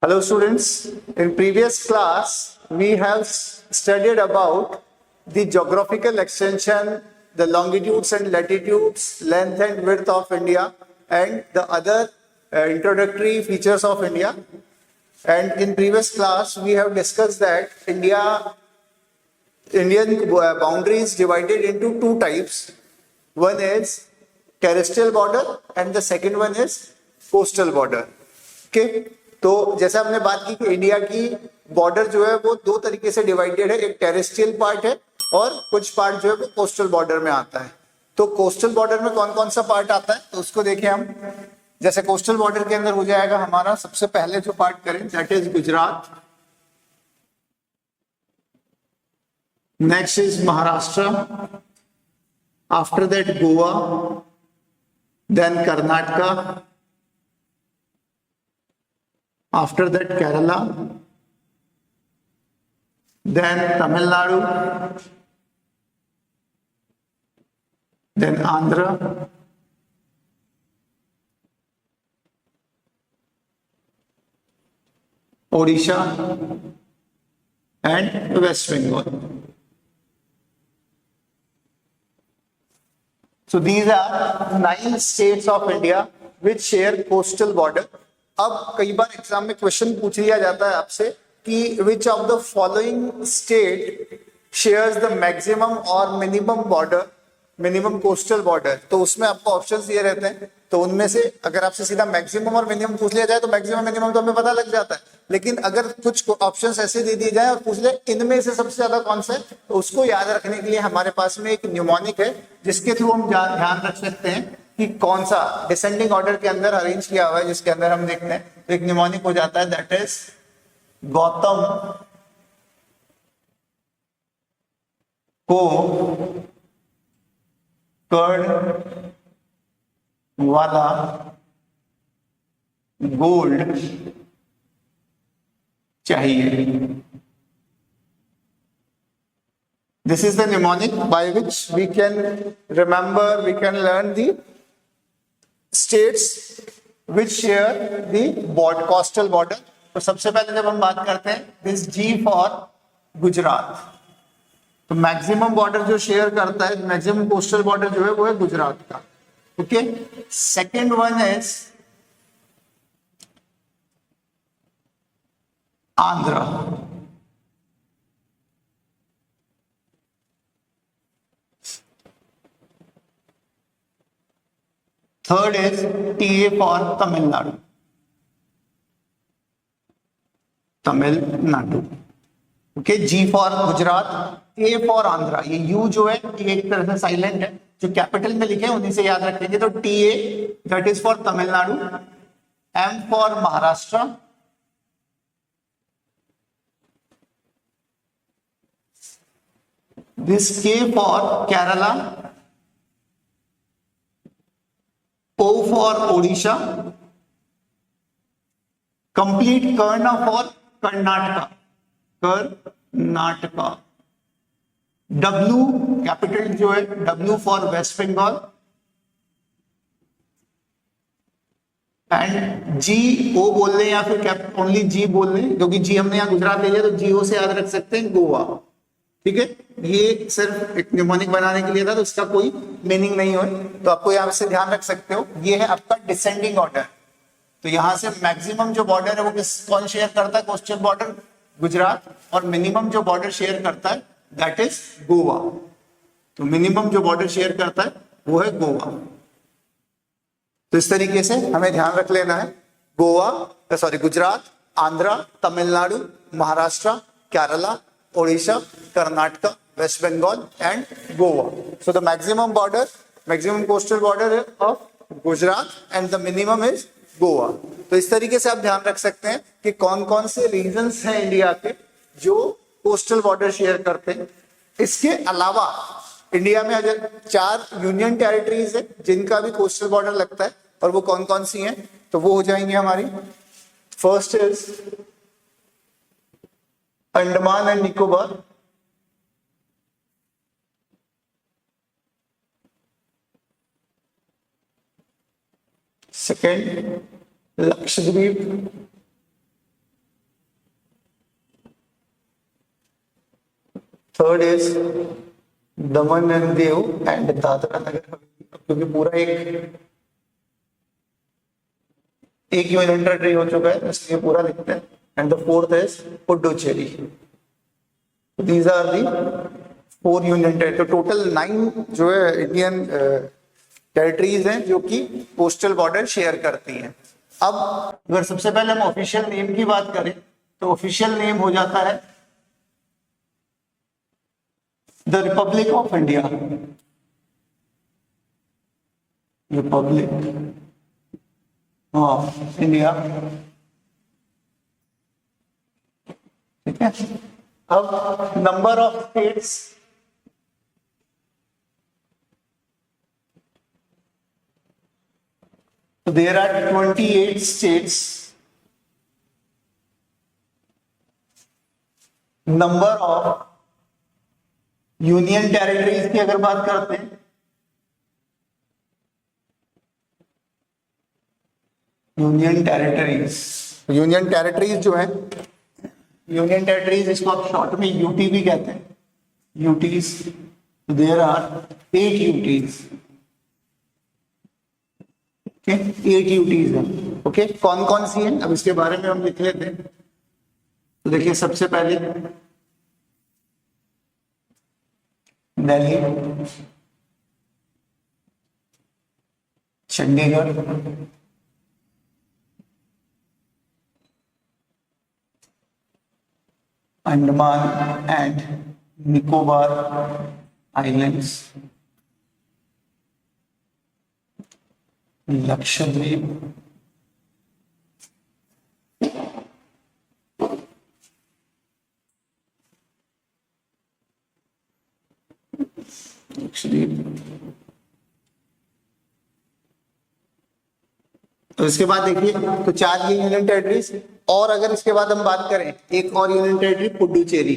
Hello students, in previous class we have studied about the geographical extension, the longitudes and latitudes, length and width of India and the other introductory features of India. And in previous class we have discussed that Indian boundary is divided into two types. One is terrestrial border and the second one is coastal border. Okay? तो जैसे हमने बात की कि India की border जो है वो दो तरीके से डिवाइडेड है, एक टेरेस्ट्रियल पार्ट है और कुछ पार्ट जो है वो कोस्टल बॉर्डर में आता है। तो कोस्टल बॉर्डर में कौन कौन सा पार्ट आता है तो उसको देखें हम। जैसे कोस्टल बॉर्डर के अंदर हो जाएगा हमारा सबसे पहले जो पार्ट करें that is Gujarat, next is Maharashtra, after that Goa, then Karnataka, after that Kerala, then Tamil Nadu, then Andhra, Odisha and West Bengal. So these are 9 states of India which share coastal border. अब कई बार एग्जाम में question पूछ लिया जाता है आपसे कि which of the following state shares the maximum और minimum border, minimum coastal border. तो उसमें आपको ऑप्शंस दिए रहते हैं, तो उनमें से अगर आपसे सीधा मैक्सिमम और मिनिमम पूछ लिया जाए तो मैक्सिमम मिनिमम तो हमें पता लग जाता है, लेकिन अगर कुछ ऑप्शंस ऐसे दे दिए जाए और पूछ ले इनमें से सबसे ज्यादा कौन सा है तो उसको याद रखने के लिए हमारे पास में एक न्यूमोनिक है जिसके थ्रू हम ध्यान रख सकते हैं कि कौन सा डिसेंडिंग ऑर्डर के अंदर अरेंज किया हुआ है, जिसके अंदर हम देखते हैं तो एक निमोनिक हो जाता है दैट इज गौतम को कर्ड वाला गोल्ड चाहिए। This is the mnemonic by which we can remember, we can learn the states which share the coastal border. तो सबसे पहले जब हम बात करते हैं this G for गुजरात, तो मैक्सिमम बॉर्डर जो शेयर करता है, मैक्सिमम कोस्टल बॉर्डर जो है वो है गुजरात का। Okay, second one is Andhra, third is TA for Tamil Nadu, Tamil Nadu. Okay, G for Gujarat, A for Andhra. ये U जो है ये एक तरह से साइलेंट है, जो कैपिटल में लिखे हैं उन्हीं से याद रखेंगे। तो TA that is for Tamil Nadu, M for Maharashtra, this K for Kerala, O for Odisha, complete Karna for Karnataka, Karnataka, W capital जो है W for West Bengal, and G O बोल लें या फिर ओनली G बोल लें, क्योंकि G हमने यहाँ गुजरात ले लिया तो GO से याद रख सकते हैं गोवा। ठीक है, ये सिर्फ एक न्यूमोनिक बनाने के लिए था, तो इसका कोई मीनिंग नहीं हो, तो आपको यहाँ से ध्यान रख सकते हो। ये है आपका डिसेंडिंग ऑर्डर। तो यहाँ से मैक्सिमम जो बॉर्डर है वो कौन शेयर करता है कोस्टल बॉर्डर, गुजरात, और मिनिमम जो बॉर्डर शेयर करता है दैट इज गोवा। तो मिनिमम जो बॉर्डर शेयर करता है वो है गोवा। तो इस तरीके से हमें ध्यान रख लेना है, Gujarat, Andhra, Tamil Nadu, Maharashtra, Kerala, Odisha, Karnataka, West Bengal and Goa. So the maximum border, maximum coastal border of Gujarat and the minimum is Goa. तो इस तरीके से आप ध्यान रख सकते हैं कि कौन कौन से रीजन्स हैं इंडिया के जो कोस्टल बॉर्डर शेयर करते हैं। इसके अलावा इंडिया में अगर 4 यूनियन टेरिटरीज है जिनका भी कोस्टल बॉर्डर लगता है, और वो कौन कौन सी हैं तो वो हो जाएंगी हमारी। First is Andaman and Nicobar, second Lakshadweep, third is Daman and Diu and Dadra Nagar Haveli, क्योंकि पूरा एक यूनियन टेरिटरी हो चुका है इसलिए पूरा लिखते हैं। And the fourth is Puducherry. These are the 4 union territory. Total 9 जो है इंडियन टेरिटरीज हैं जो कि कोस्टल बॉर्डर शेयर करती हैं। अब अगर सबसे पहले हम ऑफिशियल नेम की बात करें तो ऑफिशियल नेम हो जाता है the Republic of India. Republic of India, ठीक है। अब number of states, there are 28 states. Number of union territories की अगर बात करते हैं, यूनियन टेरिटरीज जो है, यूनियन टेरिटरीज इसको आप शॉर्ट में यूटी भी कहते हैं, UTs. There are 8 UTs, 8 UTs है। ओके, कौन कौन सी है अब इसके बारे में हम लिख लेते हैं। तो देखिए सबसे पहले दिल्ली, चंडीगढ़, अंडमान एंड निकोबार आइलैंड्स, लक्षद्वीप, तो इसके बाद देखिए तो 4 ये यूनियन टेरिटरीज। और अगर इसके बाद हम बात करें एक और यूनियन टेरिटरी पुडुचेरी।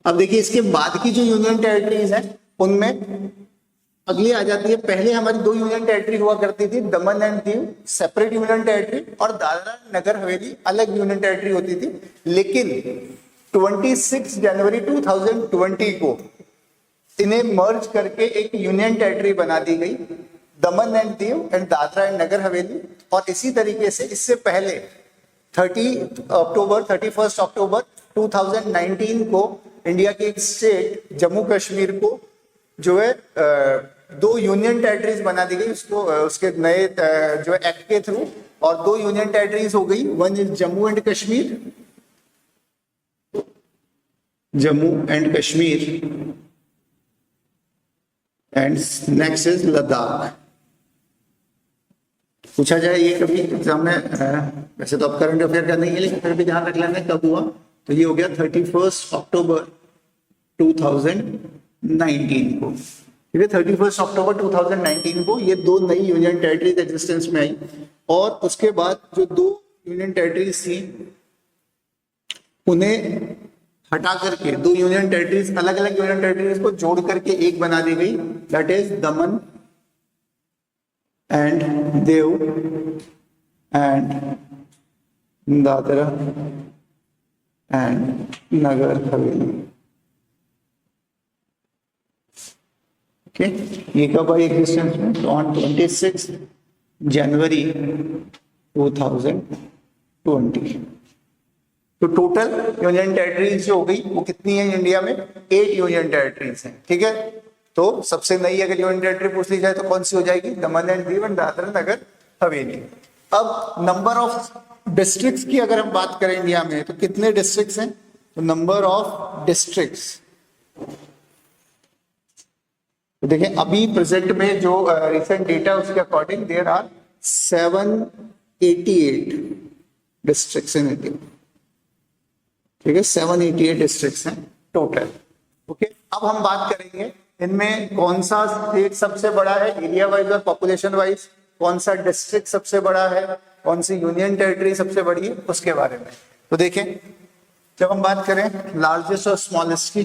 अब देखिए इसके बाद की जो यूनियन टेरिटरीज हैं उनमें अगली आ जाती है, पहले हमारी 2 यूनियन टेरिटरी हुआ करती थी, दमन and Diu separate union territory और दादरा नगर हवेली अलग यूनियन टेरिटरी होती थी। लेकिन 26 जनवरी 2020 को इन्हें मर्ज करके एक यूनियन टेरिटरी बना दी गई, Daman and Diu and Dadra and Nagar Haveli. और इसी तरीके से इससे पहले 31 अक्टूबर 2019 को इंडिया के एक स्टेट जम्मू कश्मीर को जो है 2 यूनियन टेरिटरीज बना दी गई उसको उसके नए जो है एक्ट के थ्रू, और 2 यूनियन टेरिटरीज हो गई। One is Jammu and Kashmir, and next is Ladakh. पूछा जाए ये कभी एग्जाम में, वैसे तो अब करंट अफेयर का नहीं है लेकिन फिर भी ध्यान रख लेना कब हुआ, तो ये हो गया 31 अक्टूबर 2019 को। ठीक है, 31 अक्टूबर 2019 को ये 2 नई यूनियन टेरिटरीज एग्जिस्टेंस में आई। और उसके बाद जो 2 यूनियन टेरिटरीज थी उन्हें हटा करके 2 यूनियन टेरिटरीज, अलग अलग यूनियन टेरिटरीज को जोड़ करके एक बना दी गई, that is Daman and Diu and Dadra and Nagar Haveli. Okay, ये कब आई एग्जिस्टेंस में? तो ऑन 26 जनवरी 2020। तो टोटल यूनियन टेरिटरीज जो हो गई वो कितनी है इंडिया में? 8 यूनियन टेरिटरीज हैं। ठीक है, तो सबसे नई अगर यूनियन टेरिटरी पूछ ली जाए तो कौन सी हो जाएगी? दमन एंड दीव एंड दादरा नगर हवेली। अब नंबर ऑफ डिस्ट्रिक्ट्स की अगर हम बात करें इंडिया में तो कितने डिस्ट्रिक्ट्स हैं? तो नंबर ऑफ डिस्ट्रिक्ट्स तो देखें अभी प्रेजेंट में जो रिसेंट डेटा उसके according there are 788 districts in India. ठीक है, 788 डिस्ट्रिक्ट्स हैं टोटल। ओके, अब हम बात करेंगे इनमें कौन सा स्टेट सबसे बड़ा है एरिया वाइज और पॉपुलेशन वाइज, कौन सा डिस्ट्रिक्ट सबसे बड़ा है, कौन सी यूनियन टेरिटरी सबसे बड़ी है, उसके बारे में। तो देखें जब हम बात करें लार्जेस्ट और स्मॉलेस्ट की,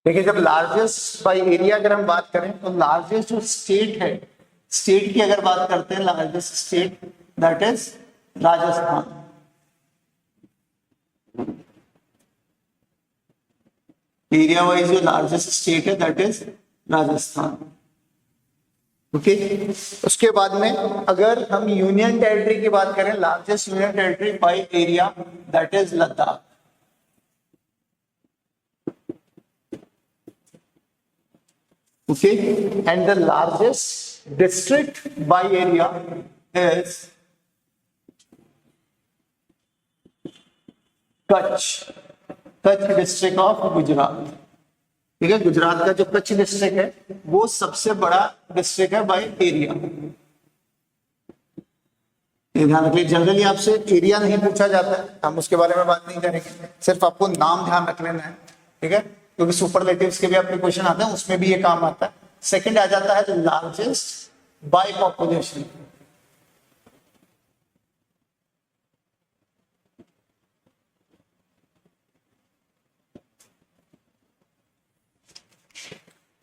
देखिए जब लार्जेस्ट बाय एरिया अगर हम बात करें तो लार्जेस्ट जो स्टेट है, स्टेट की अगर बात करते हैं, largest state that is Rajasthan. Area wise जो लार्जेस्ट स्टेट है दैट इज राजस्थान। ओके उसके बाद में अगर हम यूनियन टेरिटरी की बात करें, largest union territory by area that is Ladakh. Okay and the largest district by area is Kutch, Kutch district of Gujarat. ठीक है, गुजरात का जो कच्छ डिस्ट्रिक्ट है वो सबसे बड़ा डिस्ट्रिक्ट है बाय एरिया। ध्यान रखिए, जनरली आपसे एरिया नहीं पूछा जाता है, हम उसके बारे में बात नहीं करेंगे, सिर्फ आपको नाम ध्यान रख लेना है। ठीक है, क्योंकि सुपरलेटिव्स के भी आपके क्वेश्चन आते हैं, उसमें भी ये काम आता है। सेकंड आ जाता है largest by population.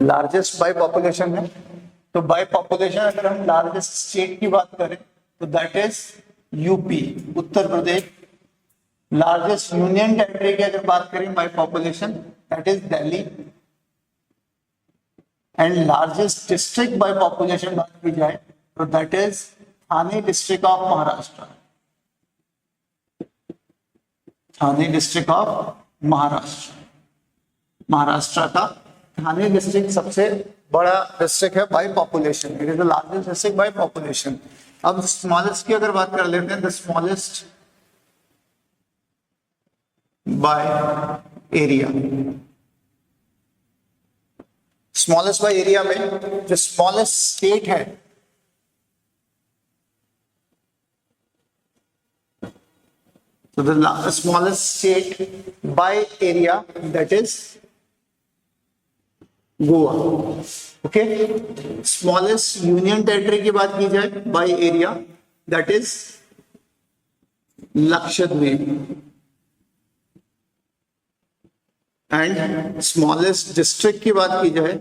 Largest by population है, तो बाय पॉपुलेशन अगर हम लार्जेस्ट स्टेट की बात करें तो that is UP, Uttar Pradesh. Largest union territory की अगर बात करें by population that is Delhi. And largest district by population बात की जाए तो that is Thane district of Maharashtra. Thane district of Maharashtra, Maharashtra का थाने डिस्ट्रिक्ट सबसे बड़ा डिस्ट्रिक्ट है by population. It is the largest district by population. अब स्मॉलेस्ट की अगर बात कर लेते हैं, the smallest by area. Smallest by area में जो स्मॉलेस्ट स्टेट है तो the smallest state by area that is Goa. Okay, smallest union territory की बात की जाए by area that is Lakshadweep. And smallest district की बात की जाए,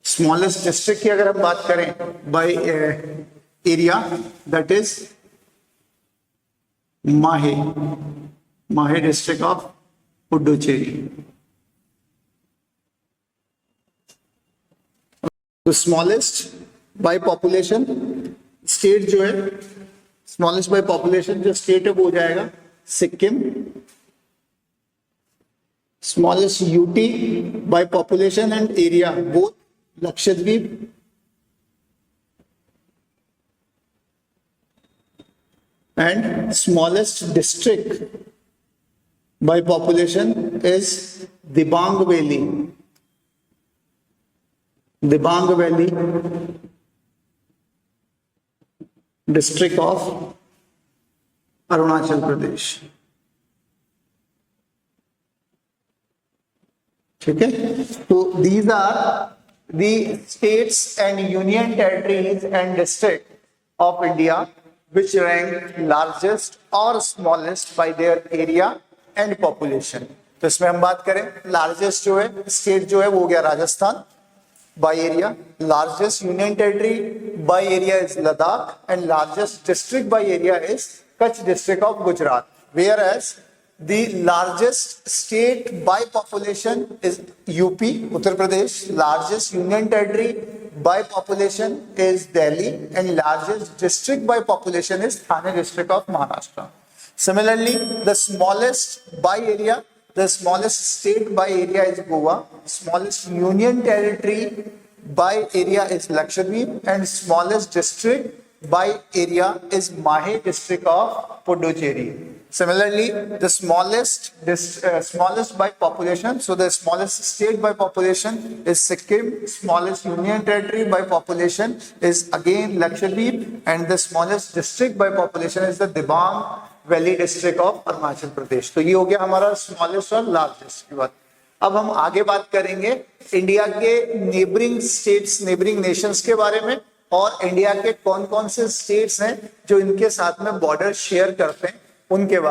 स्मॉलेस्ट डिस्ट्रिक्ट की अगर हम बात करें बाय एरिया दैट इज माहे, माहे डिस्ट्रिक्ट ऑफ पुडुचेरी। तो स्मॉलेस्ट बाय पॉपुलेशन स्टेट जो है, स्मॉलेस्ट बाय पॉपुलेशन जो स्टेट है वो हो जाएगा Sikkim. Smallest UT by population and area both Lakshadweep. And smallest district by population is Dibang Valley, Dibang Valley district of Arunachal Pradesh. ठीक है, तो these are the states and union territories and district of India which rank largest or smallest by their area and population। तो इसमें हम बात करें largest जो है स्टेट जो है वो हो गया Rajasthan by area, largest union territory by area is Ladakh and largest district by area is Kutch district of Gujarat. Whereas the largest state by population is UP, Uttar Pradesh, largest union territory by population is Delhi and largest district by population is Thane district of Maharashtra. Similarly, the smallest by area, the smallest state by area is Goa, smallest union territory by area is Lakshadweep and smallest district by area is Mahe district of Puducherry. Similarly, the smallest by population, so the smallest state by population is Sikkim, smallest union territory by population is again Lakshadweep and the smallest district by population is the Dibang Valley district of Arunachal Pradesh। तो ये हो गया हमारा smallest और largest की बात। अब हम आगे बात करेंगे इंडिया के नेबरिंग स्टेट्स, नेबरिंग नेशंस के बारे में और इंडिया के कौन कौन से स्टेट्स हैं जो इनके साथ में बॉर्डर शेयर करते हैं उनके बारे में।